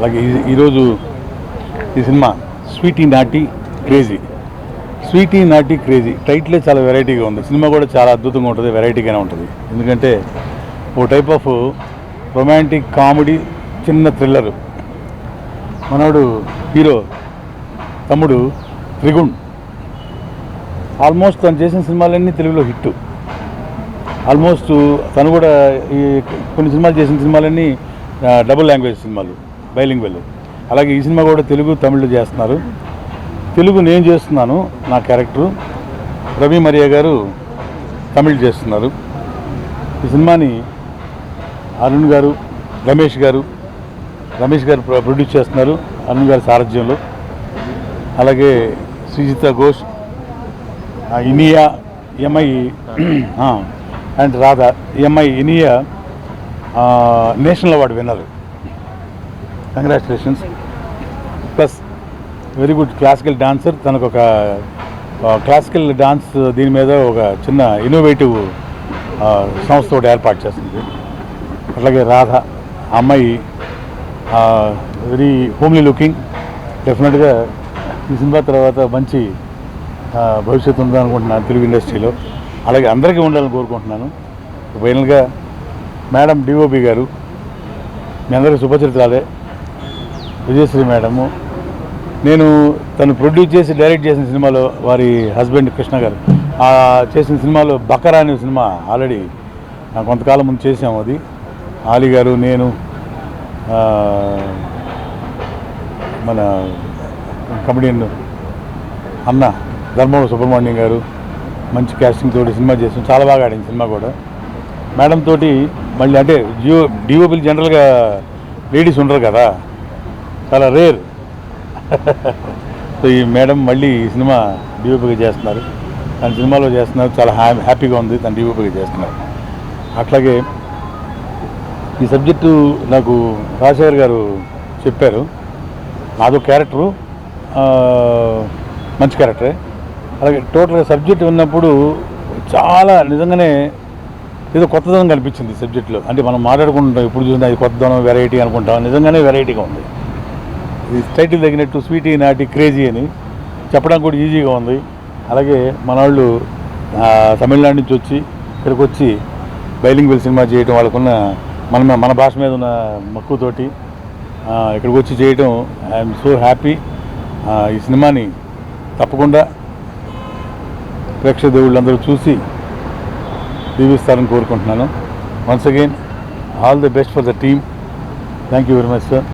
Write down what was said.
అలాగే ఈరోజు ఈ సినిమా sweety naughty crazy. Sweety naughty crazy టైటిలే చాలా వెరైటీగా ఉంది. సినిమా కూడా చాలా అద్భుతంగా ఉంటుంది, వెరైటీగానే ఉంటుంది. ఎందుకంటే ఓ టైప్ ఆఫ్ రొమాంటిక్ కామెడీ, చిన్న థ్రిల్లరు. మనోడు హీరో తమ్ముడు త్రిగుణ్ ఆల్మోస్ట్ తను చేసిన సినిమాలన్నీ తెలుగులో హిట్. ఆల్మోస్ట్ తను కూడా ఈ కొన్ని సినిమాలు చేసిన సినిమాలన్నీ డబుల్ లాంగ్వేజ్ సినిమాలు, బైలింగ్వెల్. అలాగే ఈ సినిమా కూడా తెలుగు తమిళ్ చేస్తున్నారు. తెలుగు నేను చేస్తున్నాను, నా క్యారెక్టరు. రవి మరియా గారు తమిళ్ చేస్తున్నారు. ఈ సినిమాని అరుణ్ గారు, రమేష్ గారు ప్రొడ్యూస్ చేస్తున్నారు, అరుణ్ గారి సారథ్యంలో. అలాగే Srijita Ghosh, Inaya MI and Radha. MI Inaya national award winner. Congratulations. Plus very good classical dancer. తనకు ఒక క్లాసికల్ డాన్స్ దీని మీద ఒక చిన్న ఇన్నోవేటివ్ సంస్థ ఒకటి ఏర్పాటు చేస్తుంది. అట్లాగే రాధ అమ్మాయి వెరీ హోమ్లీ లుకింగ్. డెఫినెట్గా ఈ సినిమా తర్వాత మంచి భవిష్యత్తు ఉందనుకుంటున్నాను తెలుగు ఇండస్ట్రీలో. అలాగే అందరికీ ఉండాలని కోరుకుంటున్నాను. ఫైనల్గా మేడం డిఓపి గారు, మీ అందరికీ సుపరిచితురాలే, విజయశ్రీ మేడము. నేను తను ప్రొడ్యూస్ చేసి డైరెక్ట్ చేసిన సినిమాలో వారి హస్బెండ్ కృష్ణ గారు చేసిన సినిమాలో బకరా అనే సినిమా ఆల్రెడీ కొంతకాలం ముందు చేసాము. అది ఆలీ గారు, నేను, మన కమెడియన్ అన్న ధర్మవరం సుబ్రహ్మణ్యం గారు మంచి క్యాస్టింగ్ తోటి సినిమా చేసాం. చాలా బాగా ఆడింది సినిమా కూడా. మేడం తోటి మళ్ళీ అంటే డిఓపీలు జనరల్గా లేడీస్ ఉండరు కదా, చాలా రేర్. సో ఈ మేడం మళ్ళీ ఈ సినిమా డిఓపీగా చేస్తున్నారు, తన సినిమాలో చేస్తున్నారు. చాలా హ్యాపీగా ఉంది తను డిఓపీగా చేస్తున్నారు. అట్లాగే ఈ సబ్జెక్టు నాకు రాజశేఖర్ గారు చెప్పారు. నాదో క్యారెక్టరు, మంచి క్యారెక్టరే. అలాగే టోటల్గా సబ్జెక్ట్ విన్నప్పుడు చాలా నిజంగానే ఏదో కొత్తదనం కనిపించింది సబ్జెక్టులో. అంటే మనం మాట్లాడుకుంటాం ఎప్పుడు చూసినా అది కొత్తదనం, వెరైటీ అనుకుంటాం. నిజంగానే వెరైటీగా ఉంది. ఇది టైటిల్ తగినట్టు స్వీటీ నాటీ క్రేజీ అని చెప్పడానికి కూడా ఈజీగా ఉంది. అలాగే మన వాళ్ళు తమిళనాడు నుంచి వచ్చి ఇక్కడికి వచ్చి బైలింగ్వెల్ సినిమా చేయడం, వాళ్ళకున్న మన భాష మీద ఉన్న మక్కువతోటి ఇక్కడికి వచ్చి చేయడం ఐఎమ్ సో హ్యాపీ. ఈ సినిమాని తప్పకుండా ప్రేక్షక దేవుళ్ళందరూ చూసి దీవిస్తారని కోరుకుంటున్నాను. Once again all the best for the team. Thank you very much sir.